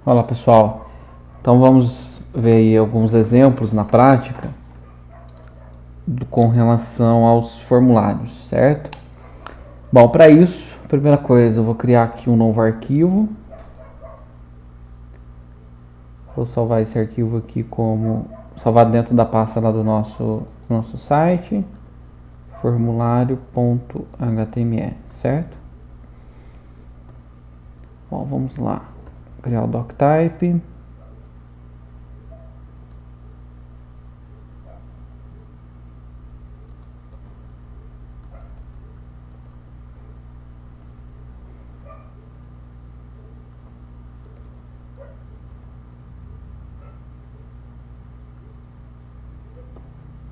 Olá pessoal, então vamos ver aí alguns exemplos na prática com relação aos formulários, certo? Bom, para isso, a primeira coisa, eu vou criar aqui um novo arquivo. Vou salvar esse arquivo aqui como salvar dentro da pasta lá do nosso site, formulário.html, certo? Bom, vamos lá, criar o doctype.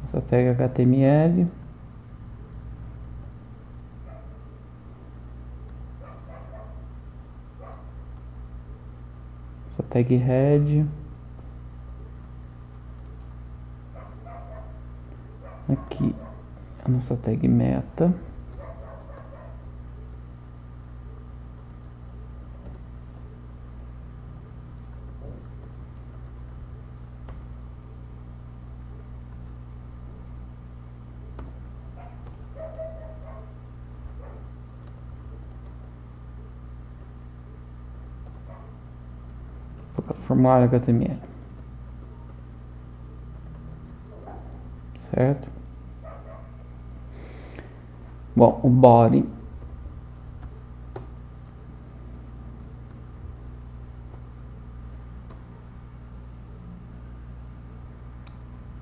Essa tag HTML. Essa tag head. Aqui a nossa tag meta. Formulário HTML, certo? Bom, o body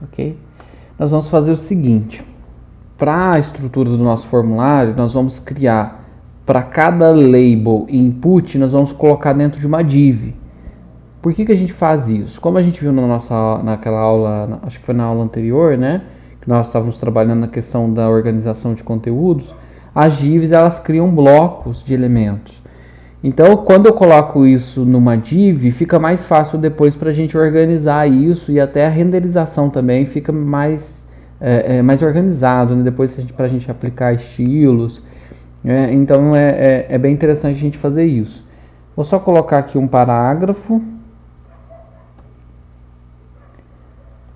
ok? Nós vamos fazer o seguinte: para a estrutura do nosso formulário, nós vamos criar para cada label input, nós vamos colocar dentro de uma div. Por que a gente faz isso? Como a gente viu naquela aula, acho que foi na aula anterior, né? Que nós estávamos trabalhando na questão da organização de conteúdos, as divs elas criam blocos de elementos. Então, quando eu coloco isso numa div, fica mais fácil depois para a gente organizar isso e até a renderização também fica mais organizado, né? Depois para a gente aplicar estilos. Então, é bem interessante a gente fazer isso. Vou só colocar aqui um parágrafo.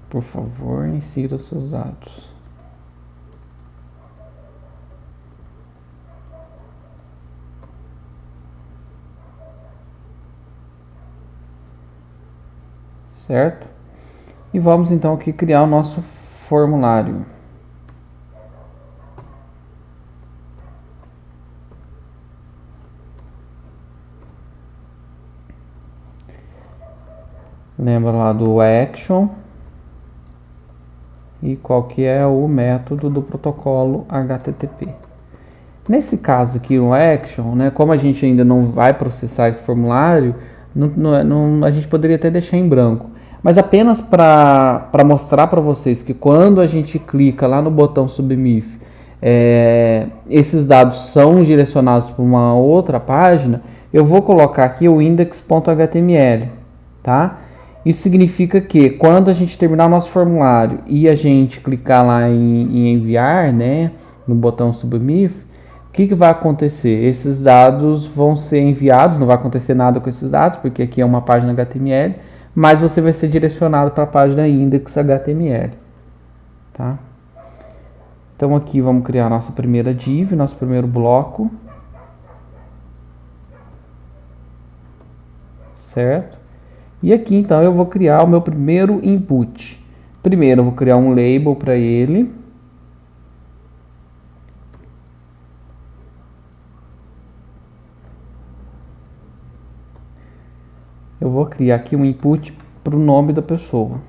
Por favor, insira os seus dados. Certo? E vamos então aqui criar o nosso formulário. Lembra lá do action. E qual que é o método do protocolo HTTP. Nesse caso aqui, o action, né, como a gente ainda não vai processar esse formulário, a gente poderia até deixar em branco. Mas apenas para mostrar para vocês que quando a gente clica lá no botão Submit, esses dados são direcionados para uma outra página, eu vou colocar aqui o index.html, tá? Isso significa que quando a gente terminar o nosso formulário e a gente clicar lá em enviar, né, no botão Submit, o que vai acontecer? Esses dados vão ser enviados, não vai acontecer nada com esses dados, porque aqui é uma página HTML, mas você vai ser direcionado para a página index.html, tá? Então aqui vamos criar a nossa primeira div, nosso primeiro bloco, certo? E aqui então eu vou criar o meu primeiro input. Primeiro eu vou criar um label para ele. Eu vou criar aqui um input para o nome da pessoa.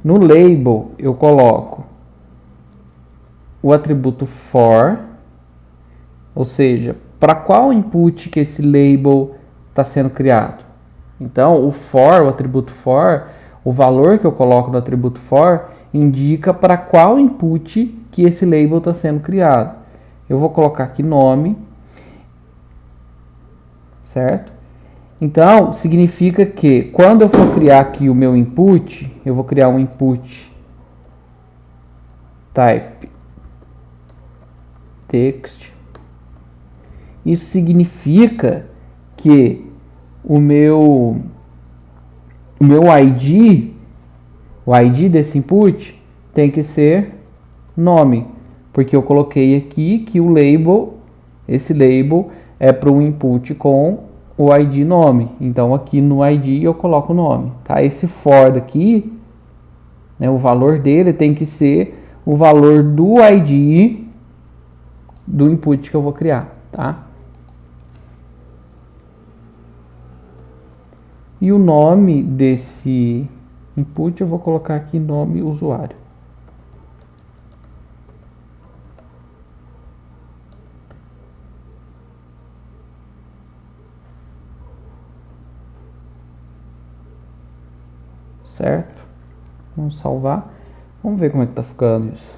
No label eu coloco o atributo for, ou seja, para qual input que esse label está sendo criado. Então, o atributo for, o valor que eu coloco no atributo for, indica para qual input que esse label está sendo criado. Eu vou colocar aqui nome, certo? Então, significa que quando eu for criar aqui o meu input, eu vou criar um input type text. Isso significa que o meu ID, o ID desse input tem que ser nome, porque eu coloquei aqui que o label, esse label é para o input com o ID nome. Então aqui no ID eu coloco o nome, tá? Esse for daqui, né, o valor dele tem que ser o valor do ID do input que eu vou criar, tá? E o nome desse input eu vou colocar aqui nome usuário. Certo? Vamos salvar. Vamos ver como é que tá ficando isso.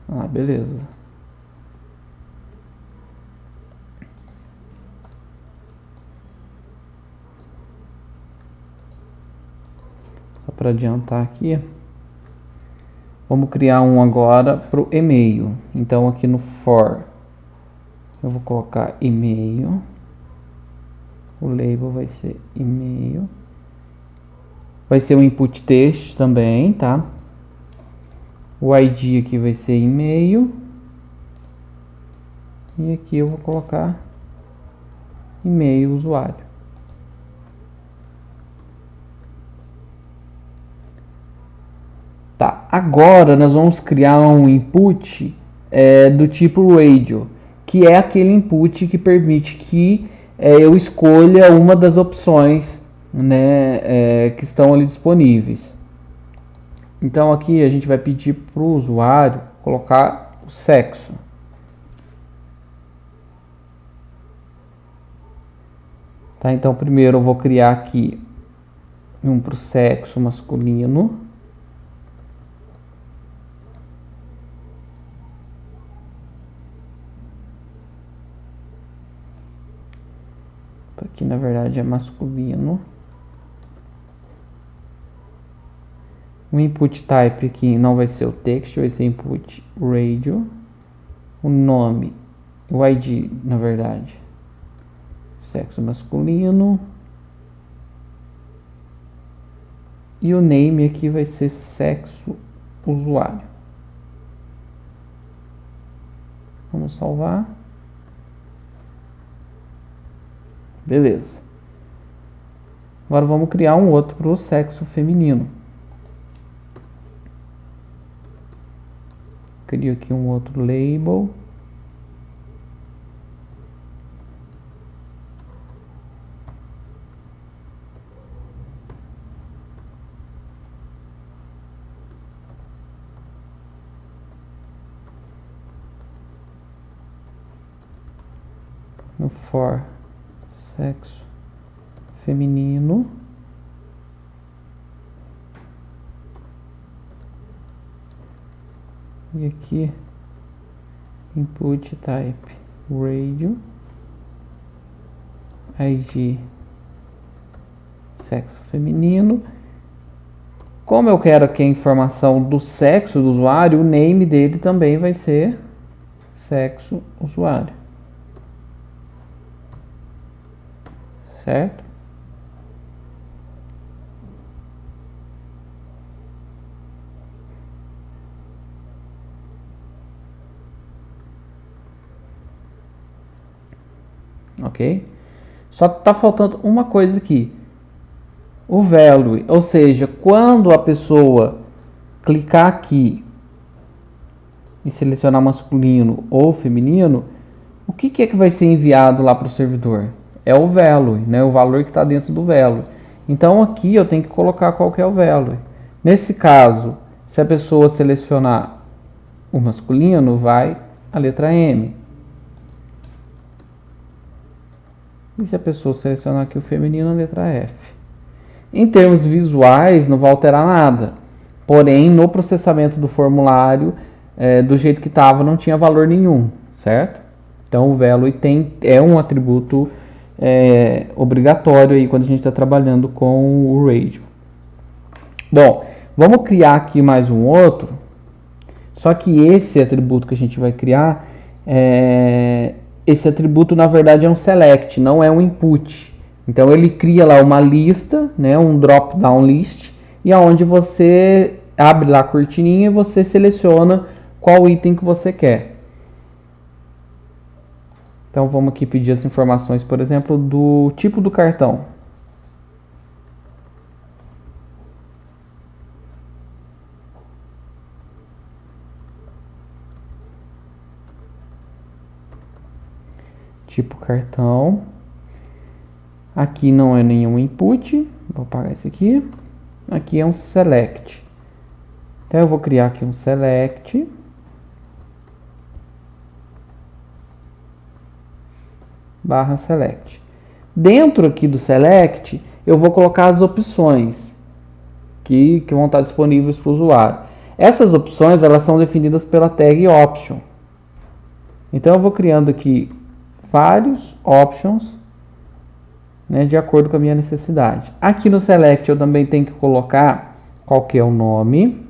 Ah, beleza. Só para adiantar aqui. Vamos criar um agora para o e-mail. Então aqui no for eu vou colocar e-mail. O label vai ser e-mail. Vai ser um input text também, tá? O ID aqui vai ser e-mail. E aqui eu vou colocar e-mail usuário. Tá, agora nós vamos criar um input do tipo radio, que é aquele input que permite que eu escolha uma das opções, né, que estão ali disponíveis. Então aqui a gente vai pedir para o usuário colocar o sexo. Tá, então primeiro eu vou criar aqui um para o sexo masculino. Aqui na verdade é masculino. O input type aqui não vai ser o text, vai ser input radio. O nome, o ID na verdade, sexo masculino. E o name aqui vai ser sexo usuário. Vamos salvar. Beleza. Agora vamos criar um outro para o sexo feminino. Crio aqui um outro label. No for sexo feminino. E aqui input type radio, ID sexo feminino. Como eu quero aqui a informação do sexo do usuário, o name dele também vai ser sexo usuário. Certo? Ok? Só que tá faltando uma coisa aqui. O value, ou seja, quando a pessoa clicar aqui e selecionar masculino ou feminino, o que é que vai ser enviado lá para o servidor? É o value, né? O valor que está dentro do value. Então aqui eu tenho que colocar qual que é o value. Nesse caso, se a pessoa selecionar o masculino, vai a letra M. E se a pessoa selecionar aqui o feminino, a letra F. Em termos visuais, não vai alterar nada. Porém, no processamento do formulário, do jeito que estava, não tinha valor nenhum, certo? Então, o value é um atributo obrigatório aí quando a gente está trabalhando com o radio. Bom, vamos criar aqui mais um outro. Só que esse atributo que a gente vai criar, esse atributo na verdade é um select, não é um input. Então ele cria lá uma lista, né, um drop-down list, e aonde você abre lá a cortininha e você seleciona qual item que você quer. Então vamos aqui pedir as informações, por exemplo, do tipo do cartão. Tipo cartão. Aqui não é nenhum input. Vou apagar esse aqui. Aqui é um select. Então eu vou criar aqui um select. Barra select. Dentro aqui do select, eu vou colocar as opções que vão estar disponíveis para o usuário. Essas opções, elas são definidas pela tag option. Então eu vou criando aqui vários options, né, de acordo com a minha necessidade. Aqui no select eu também tenho que colocar qual que é o nome.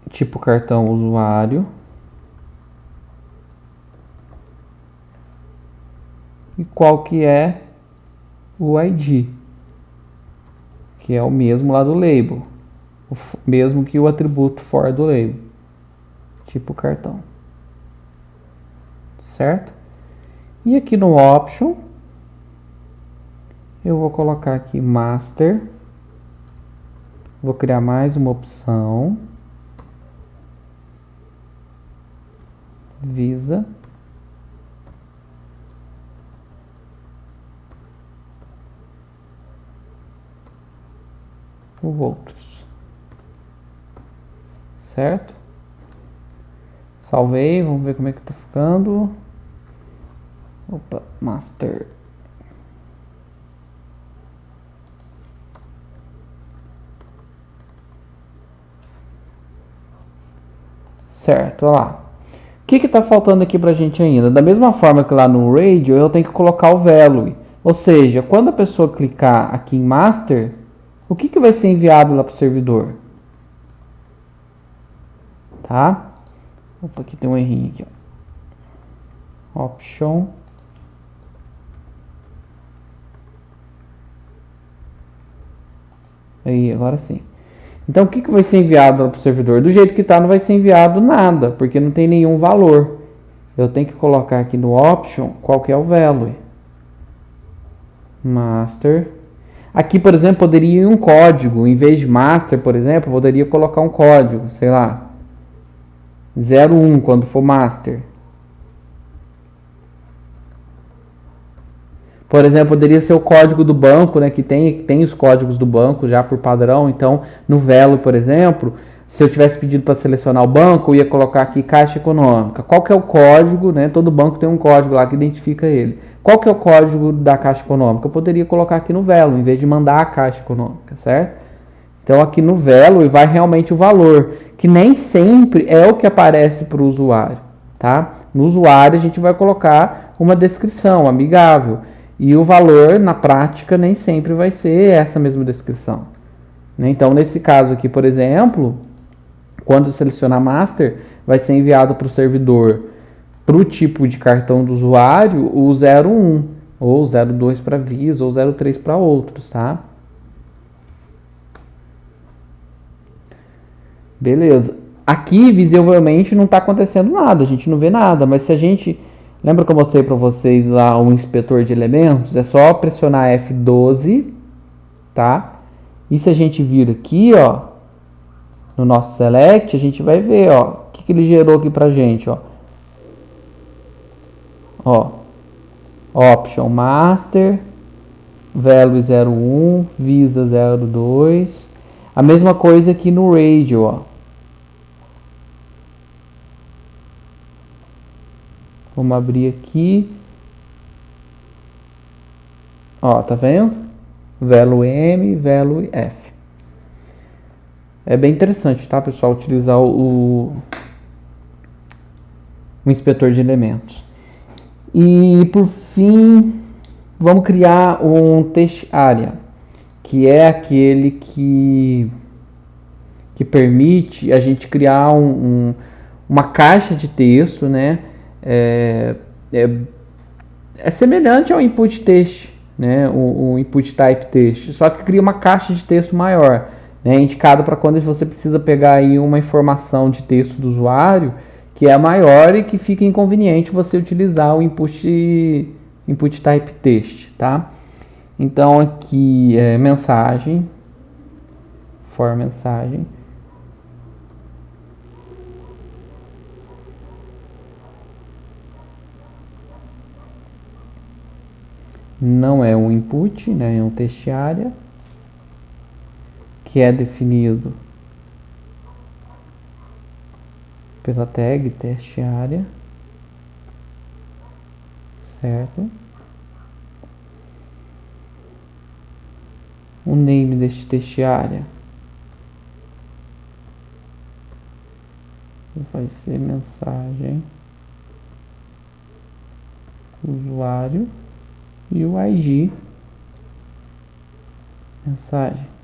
Tipo cartão usuário. E qual que é o ID. Que é o mesmo lá do label. O mesmo que o atributo for do label. Tipo cartão. Certo? E aqui no option, eu vou colocar aqui master. Vou criar mais uma opção. Visa. Os outros. Certo? Salvei, vamos ver como é que tá ficando. Opa, master. Certo, olha lá. O que está faltando aqui para a gente ainda? Da mesma forma que lá no radio, eu tenho que colocar o value. Ou seja, quando a pessoa clicar aqui em master, o que vai ser enviado lá para o servidor? Tá? Opa, aqui tem um errinho aqui, ó. Option. Aí, agora sim. Então, o que vai ser enviado para o servidor? Do jeito que está, não vai ser enviado nada, porque não tem nenhum valor. Eu tenho que colocar aqui no option qual que é o value. Master. Aqui, por exemplo, poderia ir um código. Em vez de master, por exemplo, poderia colocar um código, sei lá, 01 quando for master. Por exemplo, poderia ser o código do banco, né, que tem os códigos do banco já por padrão. Então, no value, por exemplo, se eu tivesse pedido para selecionar o banco, eu ia colocar aqui Caixa Econômica. Qual que é o código, né? Todo banco tem um código lá que identifica ele. Qual que é o código da Caixa Econômica? Eu poderia colocar aqui no value, em vez de mandar a Caixa Econômica, certo? Então, aqui no value vai realmente o valor, que nem sempre é o que aparece para o usuário, tá? No usuário, a gente vai colocar uma descrição amigável. E o valor, na prática, nem sempre vai ser essa mesma descrição. Então, nesse caso aqui, por exemplo, quando selecionar master, vai ser enviado para o servidor, para o tipo de cartão do usuário, o 01, ou 02 para Visa, ou 03 para outros, tá? Beleza. Aqui, visivelmente, não está acontecendo nada, a gente não vê nada, mas se a gente... Lembra que eu mostrei para vocês lá o inspetor de elementos? É só pressionar F12, tá? E se a gente vir aqui, ó, no nosso select, a gente vai ver, ó, o que ele gerou aqui pra gente, ó. Ó, option master, value 01, visa 02. A mesma coisa aqui no radio, ó. Vamos abrir aqui. Ó, tá vendo? Value M, value F. É bem interessante, tá, pessoal, utilizar o inspetor de elementos. E, por fim, vamos criar um test area, que é aquele que que permite a gente criar uma caixa de texto, né? É semelhante ao input text, né? O input type text, só que cria uma caixa de texto maior, né? Indicado para quando você precisa pegar aí uma informação de texto do usuário que é maior e que fica inconveniente você utilizar o input type text, tá? Então aqui é mensagem, for mensagem. Não é um input, né? É um text area que é definido pela tag text area, certo? O name deste text area vai ser mensagem usuário e o ID mensagem.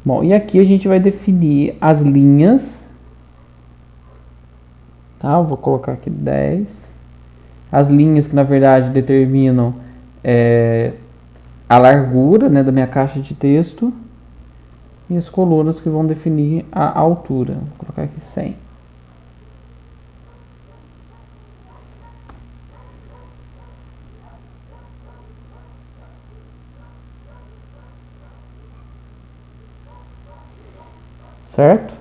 Bom, e aqui a gente vai definir as linhas, tá? Eu vou colocar aqui 10. As linhas que na verdade determinam a largura, né, da minha caixa de texto, e as colunas que vão definir a altura. Vou colocar aqui 100. Certo?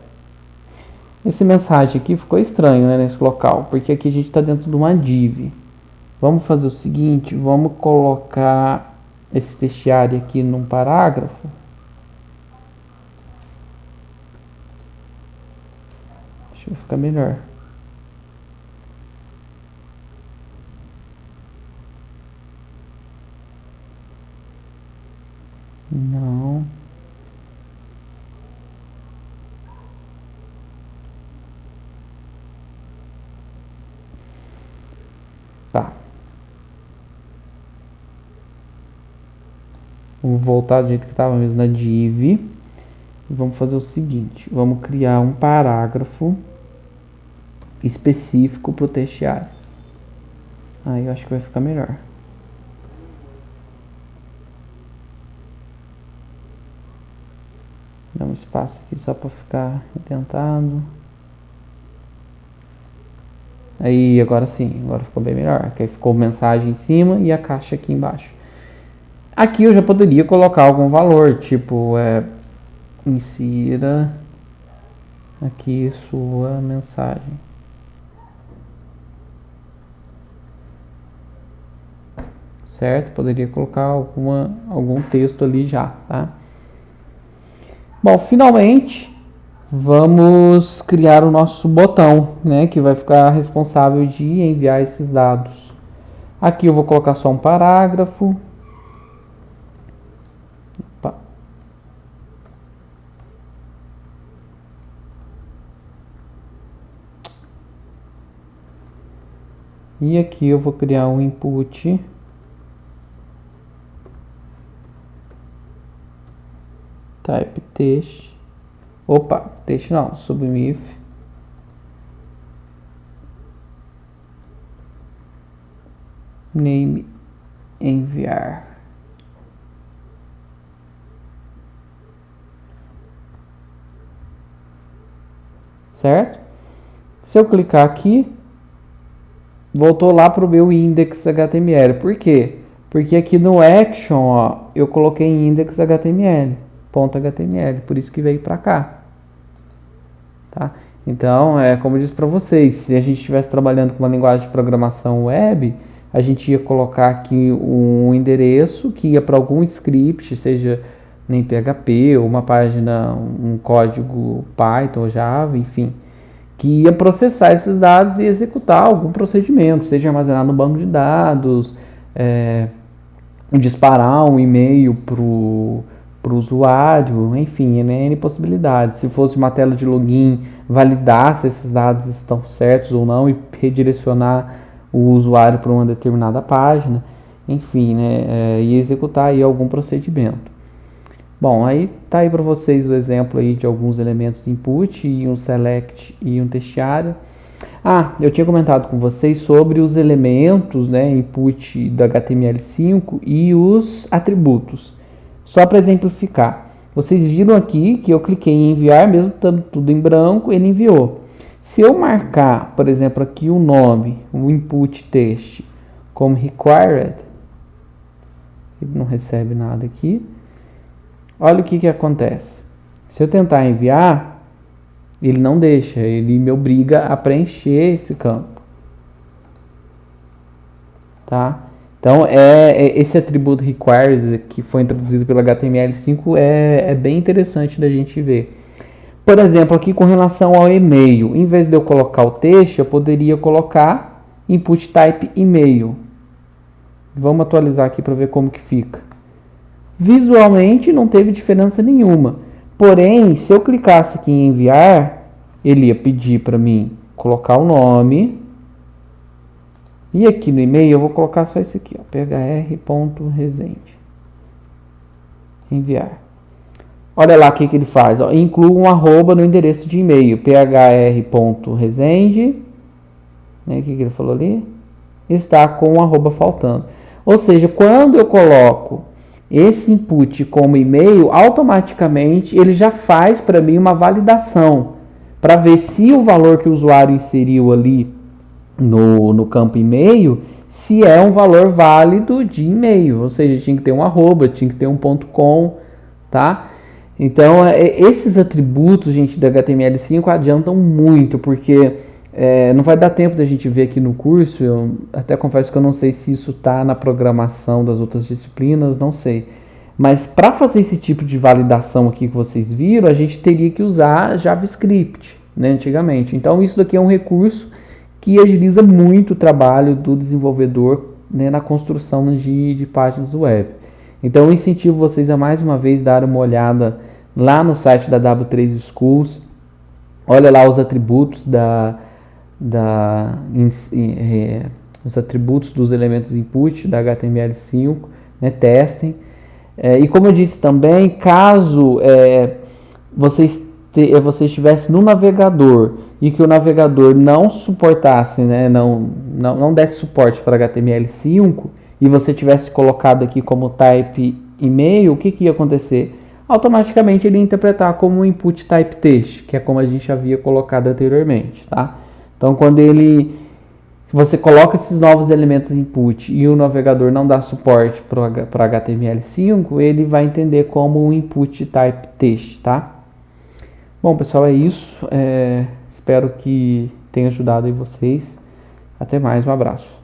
Esse mensagem aqui ficou estranho, né, nesse local, porque aqui a gente está dentro de uma div. Vamos fazer o seguinte, vamos colocar esse text area aqui num parágrafo. Deixa eu ficar melhor. Não. Tá. Vamos voltar do jeito que estava mesmo na div. E vamos fazer o seguinte. Vamos criar um parágrafo específico para o text area. Aí eu acho que vai ficar melhor. Dá um espaço aqui só para ficar intentado. Aí agora sim, agora ficou bem melhor. Aqui ficou mensagem em cima e a caixa aqui embaixo. Aqui eu já poderia colocar algum valor, tipo insira aqui sua mensagem. Certo? Poderia colocar algum texto ali já, tá? Bom, finalmente vamos criar o nosso botão, né, que vai ficar responsável de enviar esses dados. Aqui eu vou colocar só um parágrafo. Opa. E aqui eu vou criar um input type text. Opa, text não, submit name enviar. Certo? Se eu clicar aqui, voltou lá para o meu index.html. Por quê? Porque aqui no action, ó, eu coloquei index.html, .html, por isso que veio para cá. Tá? Então, como eu disse para vocês, se a gente estivesse trabalhando com uma linguagem de programação web, a gente ia colocar aqui um endereço que ia para algum script, seja em PHP, ou uma página, um código Python ou Java, enfim, que ia processar esses dados e executar algum procedimento, seja armazenar no banco de dados, disparar um e-mail para o usuário, enfim, N possibilidades. Se fosse uma tela de login, validar se esses dados estão certos ou não e redirecionar o usuário para uma determinada página, enfim, né, e executar aí algum procedimento. Bom, aí tá aí para vocês o exemplo aí de alguns elementos input, e um select e um testiário. Eu tinha comentado com vocês sobre os elementos, né, input do HTML5 e os atributos. Só para exemplificar, vocês viram aqui que eu cliquei em enviar, mesmo estando tudo em branco, ele enviou. Se eu marcar, por exemplo, aqui o nome, o input text, como required, ele não recebe nada aqui. Olha o que acontece. Se eu tentar enviar, ele não deixa, ele me obriga a preencher esse campo. Tá? Então, esse atributo required que foi introduzido pelo HTML5 é bem interessante da gente ver. Por exemplo, aqui com relação ao e-mail, em vez de eu colocar o texto, eu poderia colocar input type e-mail. Vamos atualizar aqui para ver como que fica. Visualmente não teve diferença nenhuma. Porém, se eu clicasse aqui em enviar, ele ia pedir para mim colocar o nome. E aqui no e-mail eu vou colocar só esse aqui, ó, phr.resende. Enviar. Olha lá o que ele faz. Ó, inclua um arroba no endereço de e-mail, phr.resende. Né, o que ele falou ali? Está com um arroba faltando. Ou seja, quando eu coloco esse input como e-mail, automaticamente ele já faz para mim uma validação para ver se o valor que o usuário inseriu ali no campo e-mail, se é um valor válido de e-mail, ou seja, tinha que ter um arroba, tinha que ter um .com, tá? Então, esses atributos, gente, do HTML5 adiantam muito, porque não vai dar tempo da gente ver aqui no curso. Eu até confesso que eu não sei se isso está na programação das outras disciplinas, não sei. Mas para fazer esse tipo de validação aqui que vocês viram, a gente teria que usar JavaScript, né, antigamente. Então isso daqui é um recurso que agiliza muito o trabalho do desenvolvedor, né, na construção de páginas web. Então eu incentivo vocês a mais uma vez dar uma olhada lá no site da W3 Schools. Olha lá os atributos os atributos dos elementos input da HTML5, né, testem. E como eu disse também, caso vocês estivessem no navegador e que o navegador não suportasse, né, não desse suporte para HTML5 e você tivesse colocado aqui como type e-mail, o que ia acontecer? Automaticamente ele ia interpretar como input type text, que é como a gente havia colocado anteriormente, tá? Então, quando você coloca esses novos elementos input e o navegador não dá suporte para HTML5, ele vai entender como um input type text, tá? Bom, pessoal, é isso. Espero que tenha ajudado aí vocês. Até mais, um abraço.